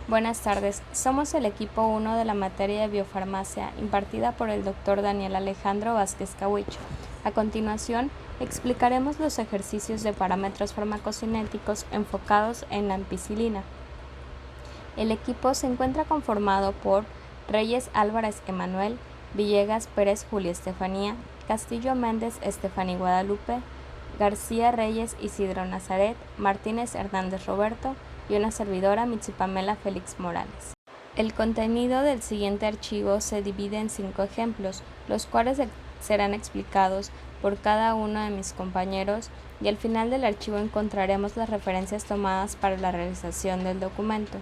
Buenas tardes, somos el equipo 1 de la materia de biofarmacia impartida por el Dr. Daniel Alejandro Vázquez Cahuich. A continuación, explicaremos los ejercicios de parámetros farmacocinéticos enfocados en la ampicilina. El equipo se encuentra conformado por Reyes Álvarez Emanuel, Villegas Pérez Julia Estefanía, Castillo Méndez Estefanía Guadalupe, García Reyes Isidro Nazaret, Martínez Hernández Roberto y una servidora Mitzipamela Félix Morales. El contenido del siguiente archivo se divide en 5 ejemplos, los cuales serán explicados por cada uno de mis compañeros y al final del archivo encontraremos las referencias tomadas para la realización del documento.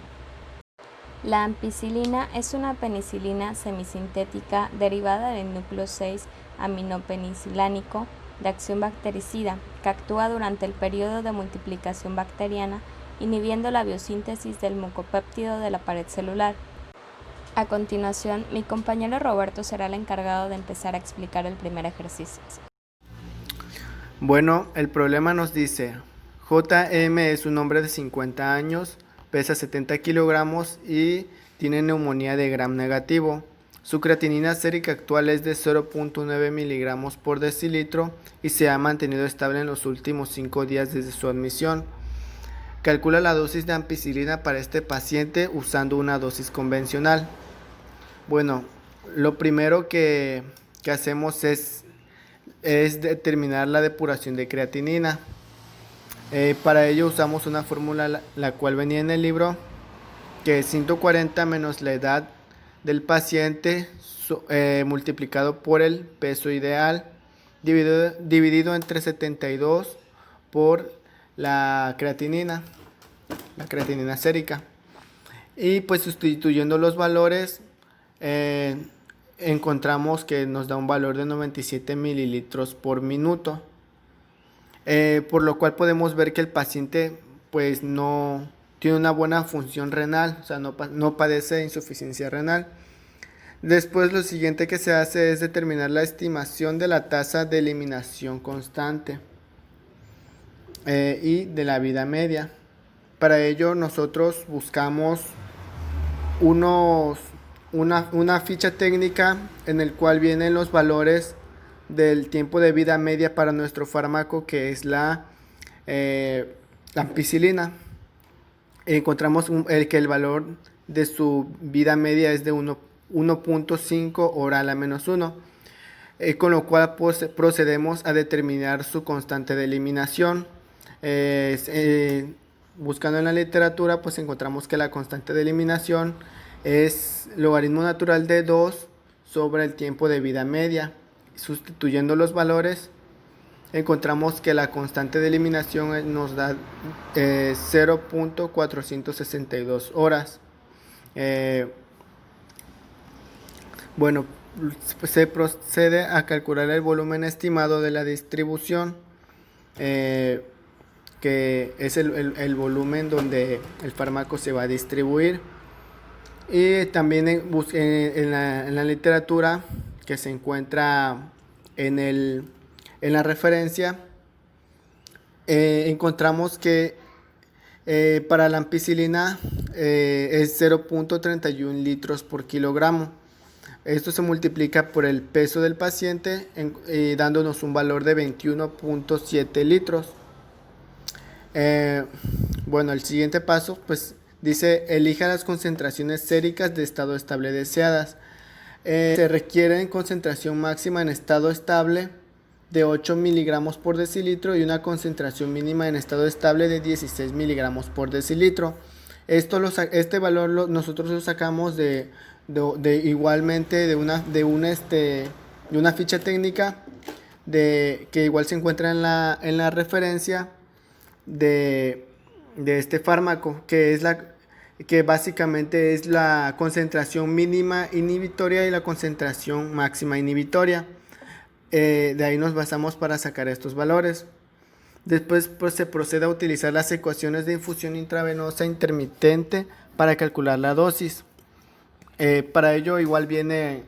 La ampicilina es una penicilina semisintética derivada del núcleo 6 aminopenicilánico de acción bactericida que actúa durante el periodo de multiplicación bacteriana inhibiendo la biosíntesis del mucopéptido de la pared celular. A continuación, mi compañero Roberto será el encargado de empezar a explicar el primer ejercicio. Bueno, el problema nos dice, JM es un hombre de 50 años, pesa 70 kilogramos y tiene neumonía de gram negativo. Su creatinina sérica actual es de 0.9 miligramos por decilitro y se ha mantenido estable en los últimos 5 días desde su admisión. Calcula la dosis de ampicilina para este paciente usando una dosis convencional. Bueno, lo primero que hacemos es determinar la depuración de creatinina. Para ello usamos una fórmula la cual venía en el libro, que es 140 menos la edad del paciente multiplicado por el peso ideal dividido entre 72 por la creatinina sérica. Y pues sustituyendo los valores encontramos que nos da un valor de 97 mililitros por minuto, por lo cual podemos ver que el paciente pues no tiene una buena función renal, o sea, no padece de insuficiencia renal. Después lo siguiente que se hace es determinar la estimación de la tasa de eliminación constante y de la vida media. Para ello nosotros buscamos una ficha técnica en el cual vienen los valores del tiempo de vida media para nuestro fármaco, que es la ampicilina. Encontramos que el valor de su vida media es de 1.5 oral a menos 1, con lo cual procedemos a determinar su constante de eliminación. Buscando en la literatura, pues encontramos que la constante de eliminación es logaritmo natural de 2 sobre el tiempo de vida media. Sustituyendo los valores, encontramos que la constante de eliminación nos da 0.462 horas. Bueno, se procede a calcular el volumen estimado de la distribución, que es el volumen donde el fármaco se va a distribuir. Y también en la literatura que se encuentra en la referencia, encontramos que para la ampicilina es 0.31 litros por kilogramo. Esto se multiplica por el peso del paciente dándonos un valor de 21.7 litros. Bueno, el siguiente paso pues dice, elija las concentraciones séricas de estado estable deseadas. Se requiere concentración máxima en estado estable de 8 miligramos por decilitro y una concentración mínima en estado estable de 16 miligramos por decilitro. Este valor nosotros lo sacamos igualmente de una ficha técnica que igual se encuentra en la referencia de este fármaco, que básicamente es la concentración mínima inhibitoria y la concentración máxima inhibitoria. De ahí nos basamos para sacar estos valores. Después pues, se procede a utilizar las ecuaciones de infusión intravenosa intermitente para calcular la dosis. Para ello igual viene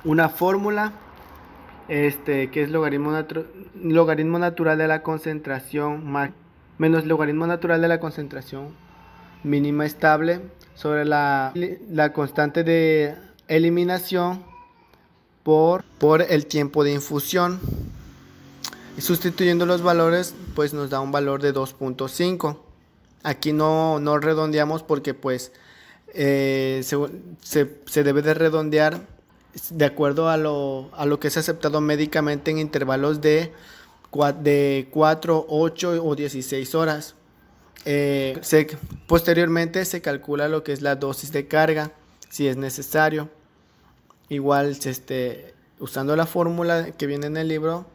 una fórmula que es logaritmo natural de la concentración menos logaritmo natural de la concentración mínima estable sobre la constante de eliminación por el tiempo de infusión. Y sustituyendo los valores, pues nos da un valor de 2.5. Aquí no redondeamos porque pues se debe de redondear de acuerdo a lo que es aceptado médicamente en intervalos de 4, 8 o 16 horas. Posteriormente se calcula lo que es la dosis de carga, si es necesario. Igual, usando la fórmula que viene en el libro,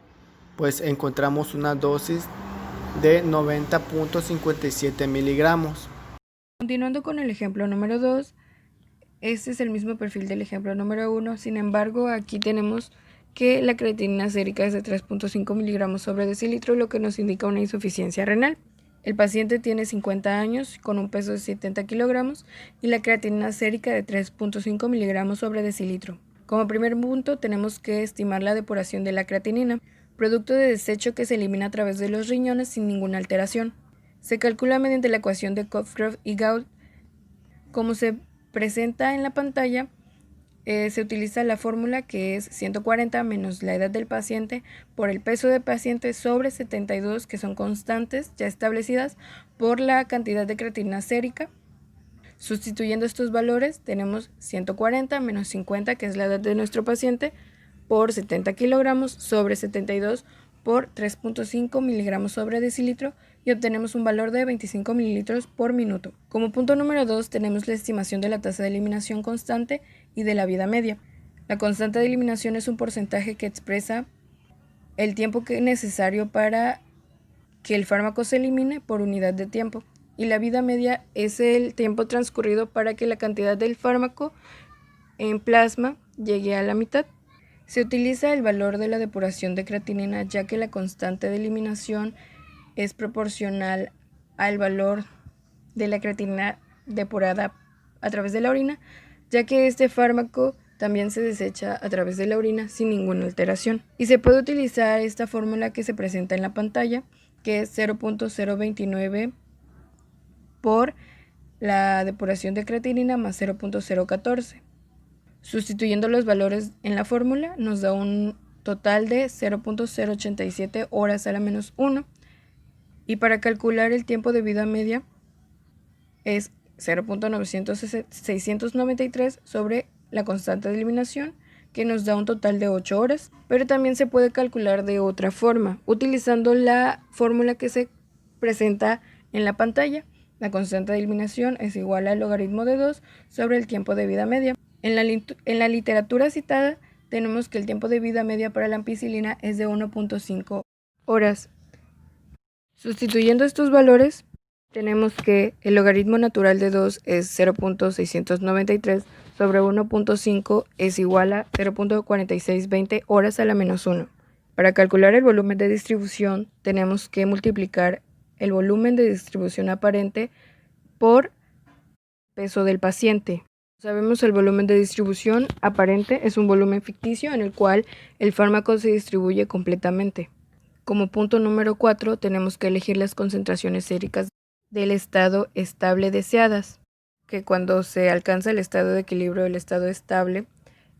pues encontramos una dosis de 90.57 miligramos. Continuando con el ejemplo número 2, este es el mismo perfil del ejemplo número 1, sin embargo aquí tenemos que la creatinina sérica es de 3.5 miligramos sobre decilitro, lo que nos indica una insuficiencia renal. El paciente tiene 50 años con un peso de 70 kilogramos y la creatinina sérica de 3.5 miligramos sobre decilitro. Como primer punto tenemos que estimar la depuración de la creatinina, producto de desecho que se elimina a través de los riñones sin ninguna alteración. Se calcula mediante la ecuación de Cockcroft y Gault. Como se presenta en la pantalla, se utiliza la fórmula que es 140 menos la edad del paciente por el peso del paciente sobre 72, que son constantes ya establecidas, por la cantidad de creatinina sérica. Sustituyendo estos valores tenemos 140 menos 50, que es la edad de nuestro paciente, por 70 kilogramos sobre 72 por 3.5 miligramos sobre decilitro, y obtenemos un valor de 25 mililitros por minuto. Como punto número 2 tenemos la estimación de la tasa de eliminación constante y de la vida media. La constante de eliminación es un porcentaje que expresa el tiempo necesario para que el fármaco se elimine por unidad de tiempo, y la vida media es el tiempo transcurrido para que la cantidad del fármaco en plasma llegue a la mitad. Se utiliza el valor de la depuración de creatinina, ya que la constante de eliminación es proporcional al valor de la creatinina depurada a través de la orina, ya que este fármaco también se desecha a través de la orina sin ninguna alteración. Y se puede utilizar esta fórmula que se presenta en la pantalla, que es 0.029 por la depuración de creatinina más 0.014. Sustituyendo los valores en la fórmula nos da un total de 0.087 horas a la menos 1. Y para calcular el tiempo de vida media es 0.693 sobre la constante de eliminación, que nos da un total de 8 horas. Pero también se puede calcular de otra forma, utilizando la fórmula que se presenta en la pantalla. La constante de eliminación es igual al logaritmo de 2 sobre el tiempo de vida media. En la literatura citada tenemos que el tiempo de vida media para la ampicilina es de 1.5 horas. Sustituyendo estos valores, tenemos que el logaritmo natural de 2 es 0.693 sobre 1.5 es igual a 0.4620 horas a la menos 1. Para calcular el volumen de distribución, tenemos que multiplicar el volumen de distribución aparente por peso del paciente. Sabemos el volumen de distribución aparente es un volumen ficticio en el cual el fármaco se distribuye completamente. Como punto número 4 tenemos que elegir las concentraciones séricas del estado estable deseadas, que cuando se alcanza el estado de equilibrio del estado estable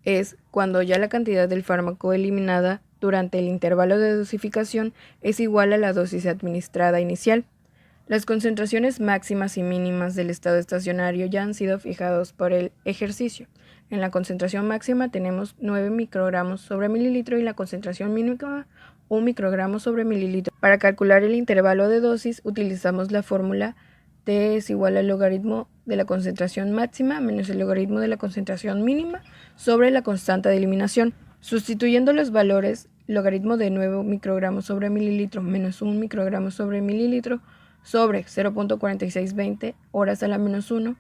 es cuando ya la cantidad del fármaco eliminada durante el intervalo de dosificación es igual a la dosis administrada inicial. Las concentraciones máximas y mínimas del estado estacionario ya han sido fijados por el ejercicio. En la concentración máxima tenemos 9 microgramos sobre mililitro y la concentración mínima 1 microgramo sobre mililitro. Para calcular el intervalo de dosis utilizamos la fórmula T es igual al logaritmo de la concentración máxima menos el logaritmo de la concentración mínima sobre la constante de eliminación. Sustituyendo los valores, logaritmo de 9 microgramos sobre mililitro menos 1 microgramo sobre mililitro sobre 0.4620 horas a la menos 1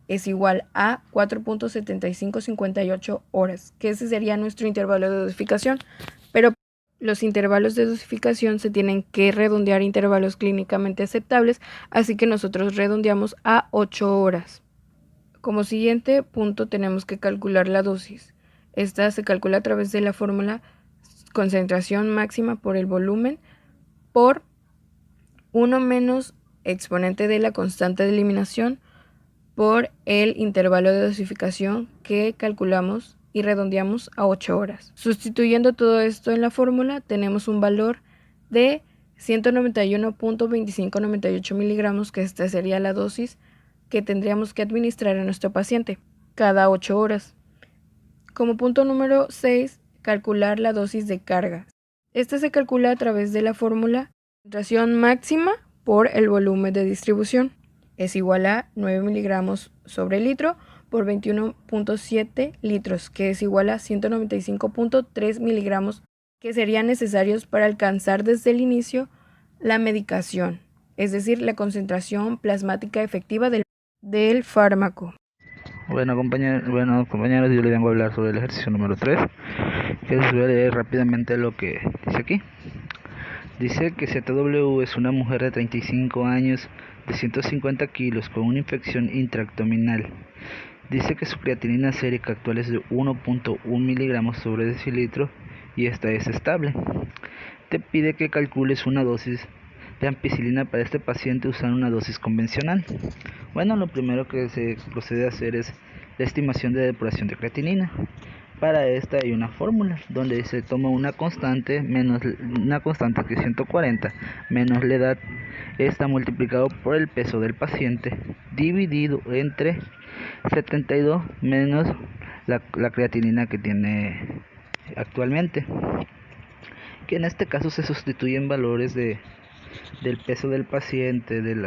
es igual a 4.7558 horas, que ese sería nuestro intervalo de dosificación. Pero los intervalos de dosificación se tienen que redondear a intervalos clínicamente aceptables, así que nosotros redondeamos a 8 horas. Como siguiente punto tenemos que calcular la dosis. Esta se calcula a través de la fórmula concentración máxima por el volumen por 1 menos exponente de la constante de eliminación por el intervalo de dosificación que calculamos y redondeamos a 8 horas. Sustituyendo todo esto en la fórmula, tenemos un valor de 191.2598 miligramos, que esta sería la dosis que tendríamos que administrar a nuestro paciente cada 8 horas. Como punto número 6, calcular la dosis de carga. Esta se calcula a través de la fórmula concentración máxima por el volumen de distribución. Es igual a 9 miligramos sobre litro por 21.7 litros, que es igual a 195.3 miligramos, que serían necesarios para alcanzar desde el inicio la medicación, es decir, la concentración plasmática efectiva del fármaco. Bueno, compañeros, yo les vengo a hablar sobre el ejercicio número 3, que les voy a leer rápidamente lo que dice aquí. Dice que ZW es una mujer de 35 años, de 150 kilos, con una infección intraabdominal. Dice que su creatinina sérica actual es de 1.1 miligramos sobre decilitro y esta es estable. Te pide que calcules una dosis de ampicilina para este paciente usando una dosis convencional. Bueno, lo primero que se procede a hacer es la estimación de depuración de creatinina. Para esta hay una fórmula donde se toma una constante que es 140 menos la edad, está multiplicado por el peso del paciente dividido entre 72 menos la creatinina que tiene actualmente, que en este caso se sustituyen valores del peso del paciente, del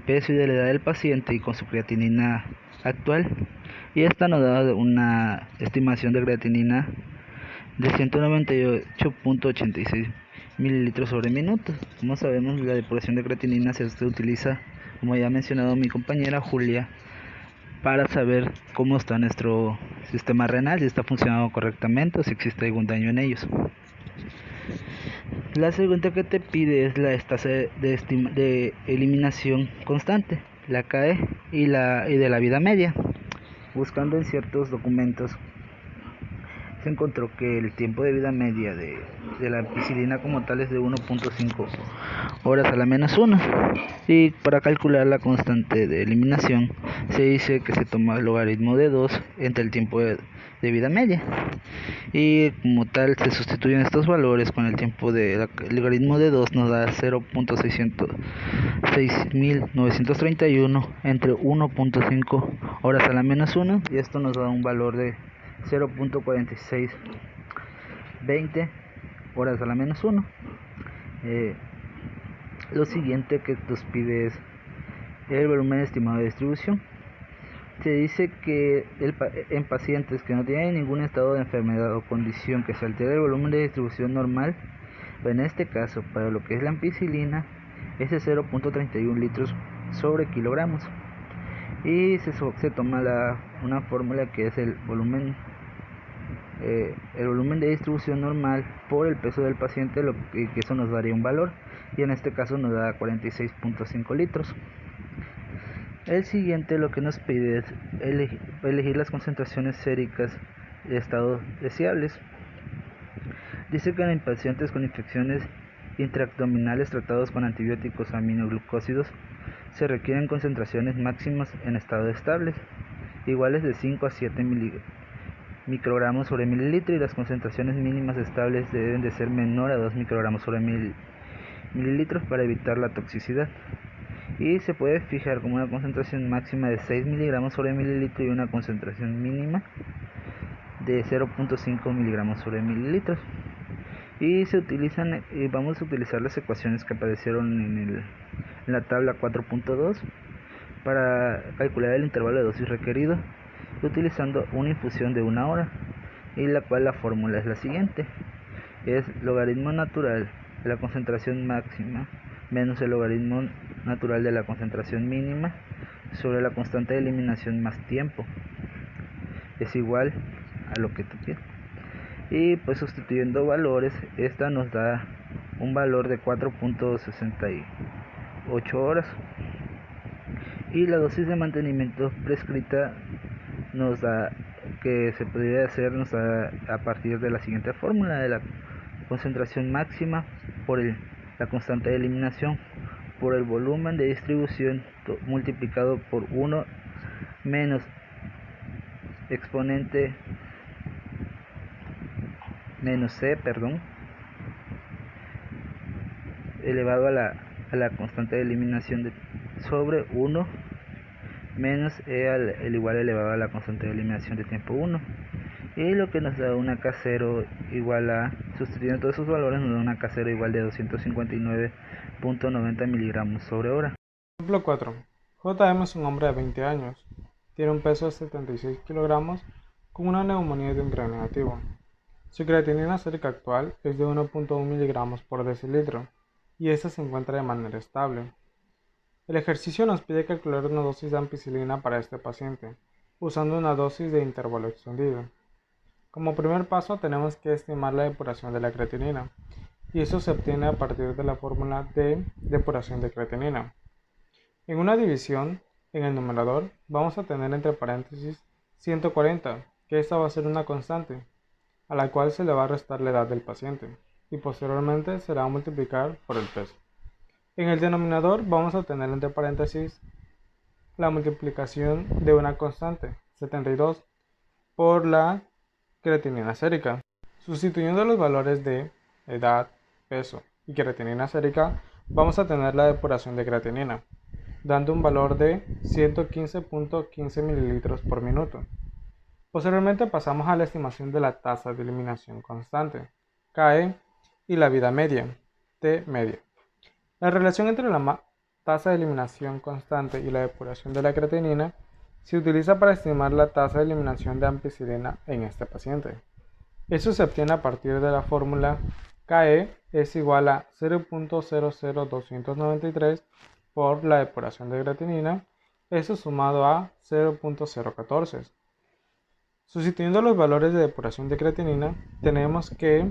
peso y de la edad del paciente y con su creatinina actual, y esta nos da una estimación de creatinina de 198.86 mililitros sobre minuto. Como sabemos, la depuración de creatinina se utiliza, como ya ha mencionado mi compañera Julia, para saber cómo está nuestro sistema renal, si está funcionando correctamente o si existe algún daño en ellos. La segunda que te pide es la tasa de eliminación constante, la CAE y de la vida media. Buscando en ciertos documentos se encontró que el tiempo de vida media de la ampicilina como tal es de 1.5 horas a la menos 1, y para calcular la constante de eliminación se dice que se toma el logaritmo de 2 entre el tiempo de vida media, y como tal se sustituyen estos valores con el tiempo el logaritmo de 2 nos da 0.606.931 entre 1.5 horas a la menos 1, y esto nos da un valor de 0.4620 horas a la menos 1. Lo siguiente que nos pide es el volumen estimado de distribución. Se dice que en pacientes que no tienen ningún estado de enfermedad o condición que se altere el volumen de distribución normal, en este caso para lo que es la ampicilina es de 0.31 litros sobre kilogramos, y se toma una fórmula que es el volumen de distribución normal por el peso del paciente, que eso nos daría un valor, y en este caso nos da 46.5 litros. El siguiente lo que nos pide es elegir las concentraciones séricas de estado deseables. Dice que en pacientes con infecciones intraabdominales tratados con antibióticos aminoglucósidos se requieren concentraciones máximas en estado estables, iguales de 5 a 7 microgramos sobre mililitro, y las concentraciones mínimas estables deben de ser menor a 2 microgramos sobre mililitros para evitar la toxicidad, y se puede fijar como una concentración máxima de 6 miligramos sobre mililitro y una concentración mínima de 0.5 miligramos sobre mililitros. Y vamos a utilizar las ecuaciones que aparecieron en la tabla 4.2 para calcular el intervalo de dosis requerido, utilizando una infusión de 1 hora, y la fórmula es la siguiente: es logaritmo natural de la concentración máxima menos el logaritmo natural de la concentración mínima sobre la constante de eliminación más tiempo, es igual a lo que tú quieras. Y pues sustituyendo valores, esta nos da un valor de 4.68 horas, y la dosis de mantenimiento prescrita nos da a partir de la siguiente fórmula: de la concentración máxima por la constante de eliminación por el volumen de distribución multiplicado por 1 menos exponente menos c, elevado a la constante de eliminación sobre 1 menos e el igual elevado a la constante de eliminación de tiempo 1. Y lo que nos da una K0 igual a, sustituyendo todos esos valores, nos da una K0 igual de 259.90 miligramos sobre hora. Ejemplo 4. JM es un hombre de 20 años. Tiene un peso de 76 kilogramos con una neumonía de un gran negativo. Su creatinina sérica actual es de 1.1 miligramos por decilitro y esta se encuentra de manera estable. El ejercicio nos pide calcular una dosis de ampicilina para este paciente, usando una dosis de intervalo extendido. Como primer paso tenemos que estimar la depuración de la creatinina, y eso se obtiene a partir de la fórmula de depuración de creatinina. En una división, en el numerador, vamos a tener entre paréntesis 140, que esta va a ser una constante, a la cual se le va a restar la edad del paciente, y posteriormente se la va a multiplicar por el peso. En el denominador vamos a tener entre paréntesis la multiplicación de una constante, 72, por la creatinina sérica. Sustituyendo los valores de edad, peso y creatinina sérica, vamos a tener la depuración de creatinina, dando un valor de 115.15 mililitros por minuto. Posteriormente pasamos a la estimación de la tasa de eliminación constante, KE, y la vida media, T media. La relación entre la tasa de eliminación constante y la depuración de la creatinina se utiliza para estimar la tasa de eliminación de ampicilina en este paciente. Eso se obtiene a partir de la fórmula KE es igual a 0.00293 por la depuración de creatinina, eso sumado a 0.014. Sustituyendo los valores de depuración de creatinina, tenemos que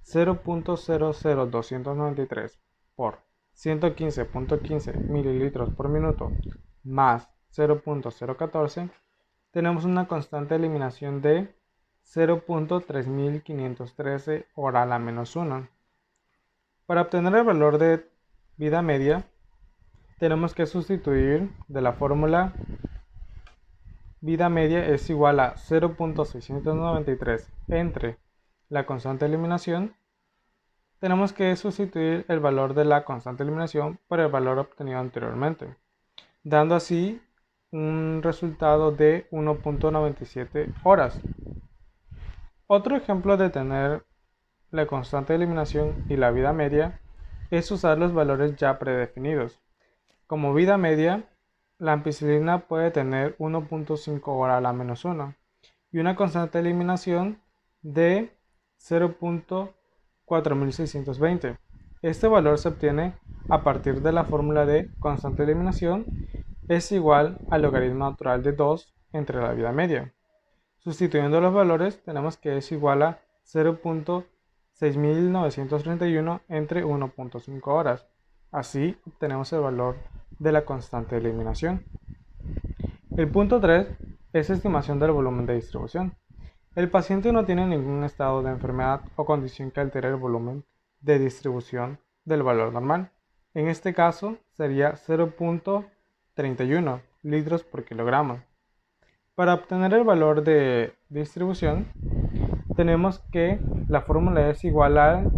0.00293 por 115.15 mililitros por minuto más 0.014, tenemos una constante de eliminación de 0.3513 oral a menos 1. Para obtener el valor de vida media, tenemos que sustituir de la fórmula vida media es igual a 0.693 entre la constante de eliminación. Tenemos que sustituir el valor de la constante de eliminación por el valor obtenido anteriormente, dando así un resultado de 1.97 horas. Otro ejemplo de tener la constante de eliminación y la vida media es usar los valores ya predefinidos. Como vida media, la ampicilina puede tener 1.5 horas a la menos 1 y una constante de eliminación de 0.4620. Este valor se obtiene a partir de la fórmula de constante de eliminación es igual al logaritmo natural de 2 entre la vida media. Sustituyendo los valores tenemos que es igual a 0.6931 entre 1.5 horas. Así obtenemos el valor de la constante de eliminación. El punto 3 es estimación del volumen de distribución. El paciente no tiene ningún estado de enfermedad o condición que altere el volumen de distribución del valor normal. En este caso sería 0.31 litros por kilogramo. Para obtener el valor de distribución, tenemos que la fórmula es igual al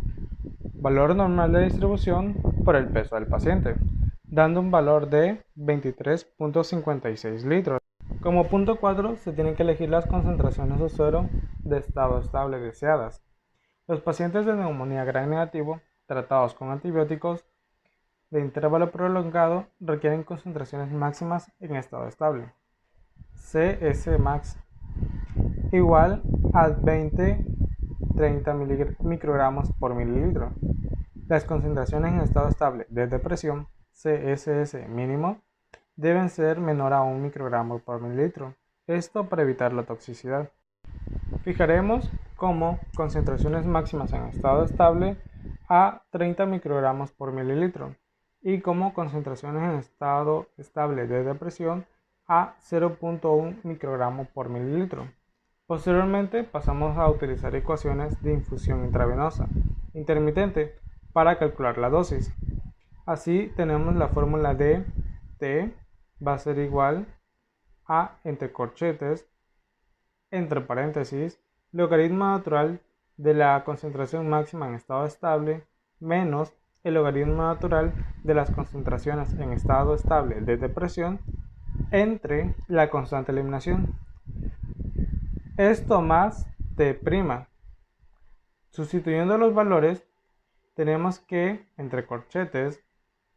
valor normal de distribución por el peso del paciente, dando un valor de 23.56 litros. Como punto 4, se tienen que elegir las concentraciones de suero de estado estable deseadas. Los pacientes de neumonía gran negativo, tratados con antibióticos de intervalo prolongado, requieren concentraciones máximas en estado estable. CS max igual a 20-30 microgramos por mililitro. Las concentraciones en estado estable de depresión, CSS mínimo, deben ser menor a 1 microgramo por mililitro, esto para evitar la toxicidad. Fijaremos como concentraciones máximas en estado estable a 30 microgramos por mililitro y como concentraciones en estado estable de depresión a 0.1 microgramo por mililitro. Posteriormente pasamos a utilizar ecuaciones de infusión intravenosa intermitente para calcular la dosis. Así tenemos la fórmula de T va a ser igual a, entre corchetes, entre paréntesis, logaritmo natural de la concentración máxima en estado estable menos el logaritmo natural de las concentraciones en estado estable de depresión entre la constante de eliminación. Esto más T'. Sustituyendo los valores, tenemos que, entre corchetes,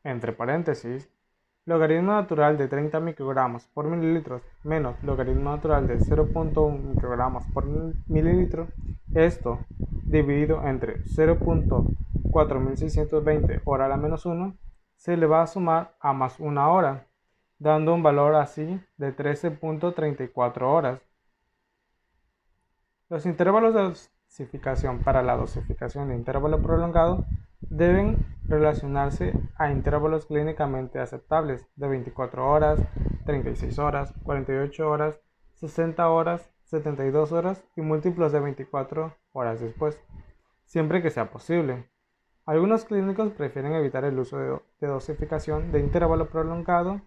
entre paréntesis, logaritmo natural de 30 microgramos por mililitro menos logaritmo natural de 0.1 microgramos por mililitro, esto dividido entre 0.4620 hora a la menos 1, se le va a sumar a más 1 hora, dando un valor así de 13.34 horas. Los intervalos de dosificación para la dosificación de intervalo prolongado deben relacionarse a intervalos clínicamente aceptables de 24 horas, 36 horas, 48 horas, 60 horas, 72 horas y múltiplos de 24 horas después, siempre que sea posible. Algunos clínicos prefieren evitar el uso de dosificación de intervalo prolongado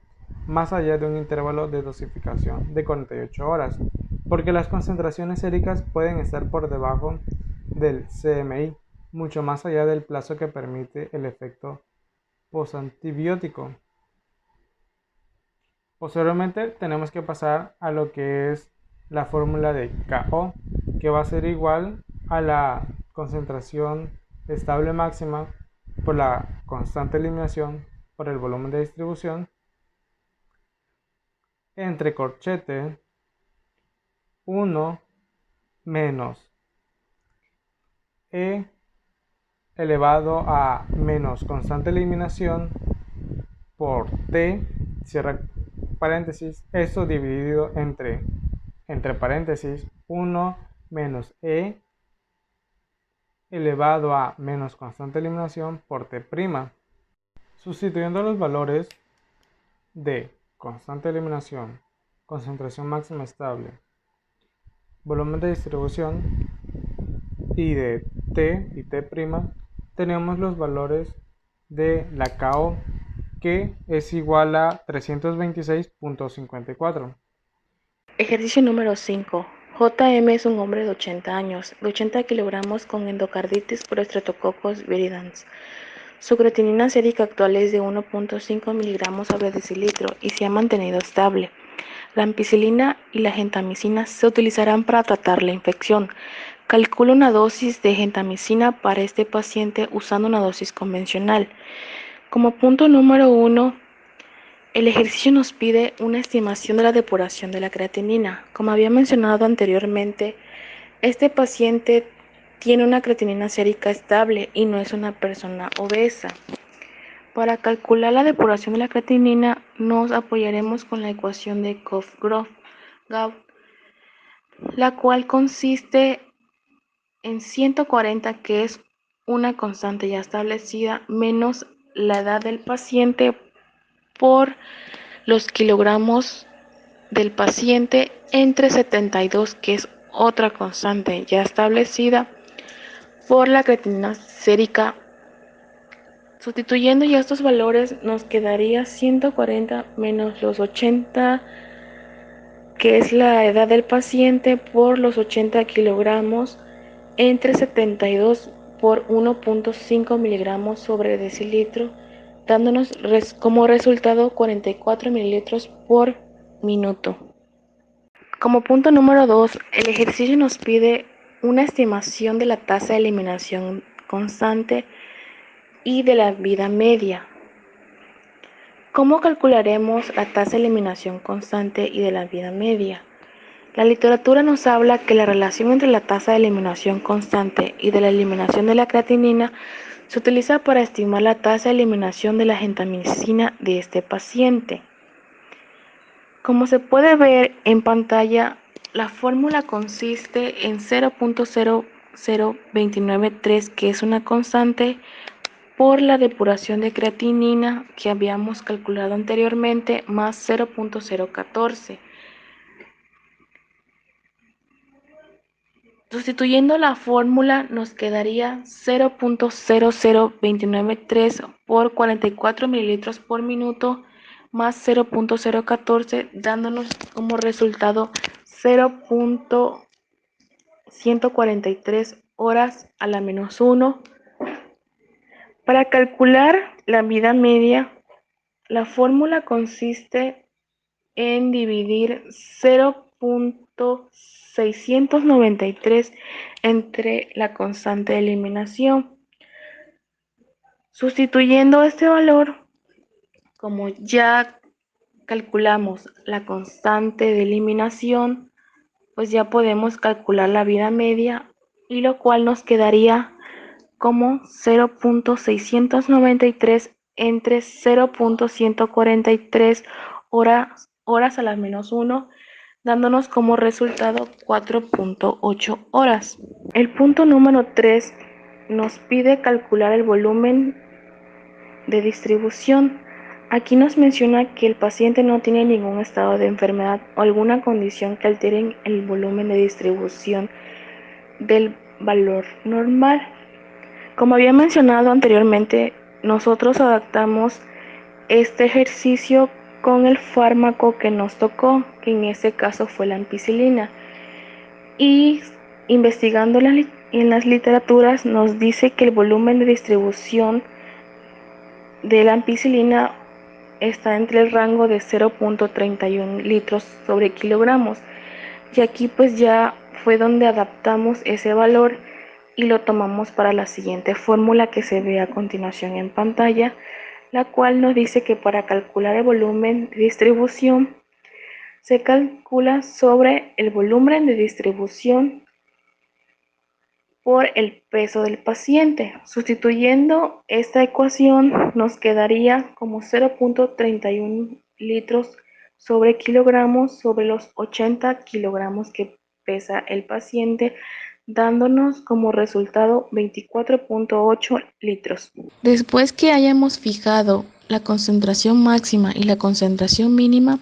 más allá de un intervalo de dosificación de 48 horas, porque las concentraciones séricas pueden estar por debajo del CMI, mucho más allá del plazo que permite el efecto postantibiótico. Posteriormente tenemos que pasar a lo que es la fórmula de KO, que va a ser igual a la concentración estable máxima por la constante de eliminación por el volumen de distribución entre corchete 1 menos E elevado a menos constante de eliminación por T, cierra paréntesis, esto dividido entre paréntesis 1 menos E elevado a menos constante de eliminación por T'. Sustituyendo los valores de constante de eliminación, concentración máxima estable, volumen de distribución y de T y T', tenemos los valores de la KO, que es igual a 326.54. Ejercicio número 5. JM es un hombre de 80 años, de 80 kilogramos con endocarditis por Streptococcus viridans. Su creatinina sérica actual es de 1.5 miligramos sobre decilitro y se ha mantenido estable. La ampicilina y la gentamicina se utilizarán para tratar la infección. Calcula una dosis de gentamicina para este paciente usando una dosis convencional. Como punto número 1, el ejercicio nos pide una estimación de la depuración de la creatinina. Como había mencionado anteriormente, este paciente tiene una creatinina sérica estable y no es una persona obesa. Para calcular la depuración de la creatinina, nos apoyaremos con la ecuación de Koff-Gaut, la cual consiste en 140, que es una constante ya establecida, menos la edad del paciente por los kilogramos del paciente entre 72, que es otra constante ya establecida, por la creatinina sérica. Sustituyendo ya estos valores nos quedaría 140 menos los 80, que es la edad del paciente, por los 80 kilogramos entre 72 por 1.5 miligramos sobre decilitro, dándonos como resultado 44 mililitros por minuto. Como punto número 2, el ejercicio nos pide una estimación de la tasa de eliminación constante y de la vida media. ¿Cómo calcularemos la tasa de eliminación constante y de la vida media? La literatura nos habla que la relación entre la tasa de eliminación constante y de la eliminación de la creatinina se utiliza para estimar la tasa de eliminación de la gentamicina de este paciente. Como se puede ver en pantalla, la fórmula consiste en 0.00293, que es una constante, por la depuración de creatinina que habíamos calculado anteriormente, más 0.014. Sustituyendo la fórmula nos quedaría 0.00293 por 44 mililitros por minuto más 0.014, dándonos como resultado 0.143 horas a la menos 1. Para calcular la vida media, la fórmula consiste en dividir 0.693 entre la constante de eliminación. Sustituyendo este valor, como ya calculamos la constante de eliminación, pues ya podemos calcular la vida media, y lo cual nos quedaría como 0.693 entre 0.143 horas a la menos 1, dándonos como resultado 4.8 horas. El punto número 3 nos pide calcular el volumen de distribución. Aquí nos menciona que el paciente no tiene ningún estado de enfermedad o alguna condición que altere el volumen de distribución del valor normal. Como había mencionado anteriormente, nosotros adaptamos este ejercicio con el fármaco que nos tocó, que en este caso fue la ampicilina. Y investigando en las literaturas nos dice que el volumen de distribución de la ampicilina está entre el rango de 0.31 litros sobre kilogramos. Y aquí pues ya fue donde adaptamos ese valor y lo tomamos para la siguiente fórmula que se ve a continuación en pantalla, la cual nos dice que para calcular el volumen de distribución se calcula sobre el volumen de distribución por el peso del paciente. Sustituyendo esta ecuación nos quedaría como 0.31 litros sobre kilogramos sobre los 80 kilogramos que pesa el paciente, dándonos como resultado 24.8 litros. Después que hayamos fijado la concentración máxima y la concentración mínima,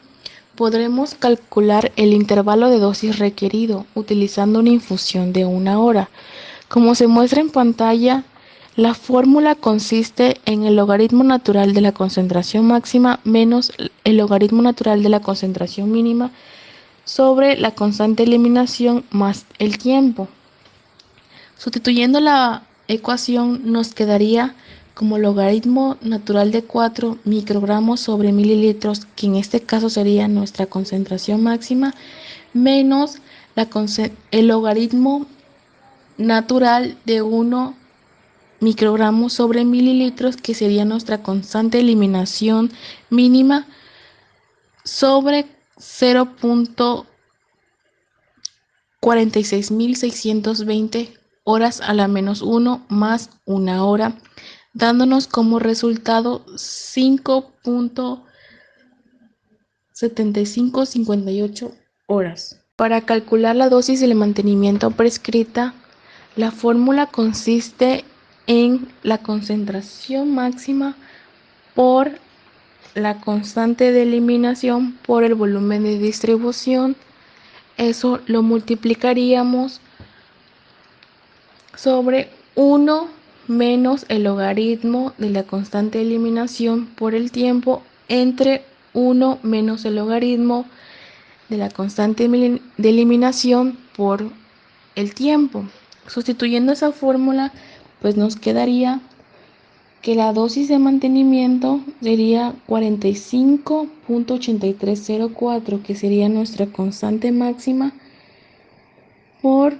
podremos calcular el intervalo de dosis requerido utilizando una infusión de 1 hora. Como se muestra en pantalla, la fórmula consiste en el logaritmo natural de la concentración máxima menos el logaritmo natural de la concentración mínima sobre la constante de eliminación más el tiempo. Sustituyendo la ecuación nos quedaría como logaritmo natural de 4 microgramos sobre mililitros, que en este caso sería nuestra concentración máxima, menos el logaritmo natural de 1 microgramos sobre mililitros, que sería nuestra constante de eliminación mínima, sobre 0.46620 horas a la menos 1 más 1 hora, dándonos como resultado 5.7558 horas. Para calcular la dosis del mantenimiento prescrita, la fórmula consiste en la concentración máxima por la constante de eliminación por el volumen de distribución. Eso lo multiplicaríamos sobre 1 menos el logaritmo de la constante de eliminación por el tiempo entre 1 menos el logaritmo de la constante de eliminación por el tiempo. Sustituyendo esa fórmula, pues nos quedaría que la dosis de mantenimiento sería 45.8304, que sería nuestra constante máxima, por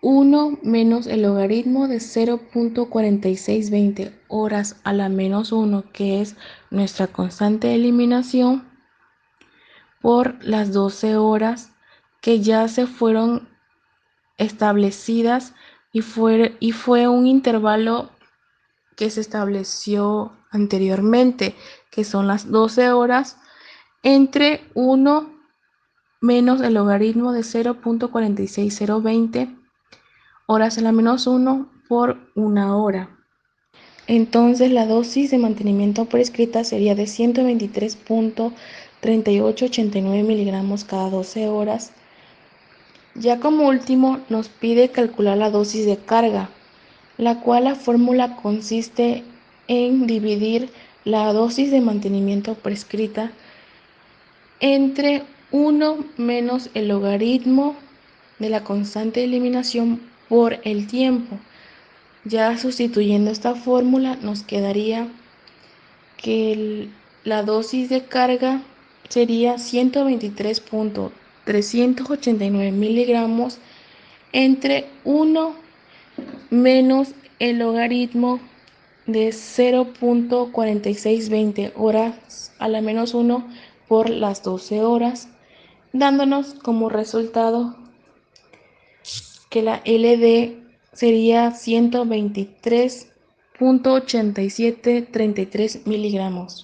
1 menos el logaritmo de 0.4620 horas a la menos 1, que es nuestra constante de eliminación, por las 12 horas que ya se fueron establecidas y fue un intervalo que se estableció anteriormente, que son las 12 horas entre 1 menos el logaritmo de 0.46020 horas a la menos 1 por 1 hora. Entonces la dosis de mantenimiento prescrita sería de 123.3889 miligramos cada 12 horas, Ya como último nos pide calcular la dosis de carga, la cual la fórmula consiste en dividir la dosis de mantenimiento prescrita entre 1 menos el logaritmo de la constante de eliminación por el tiempo. Ya sustituyendo esta fórmula nos quedaría que la dosis de carga sería 123.389 miligramos entre 1 menos el logaritmo de 0.4620 horas a la menos 1 por las 12 horas, dándonos como resultado que la LD sería 123.8733 miligramos.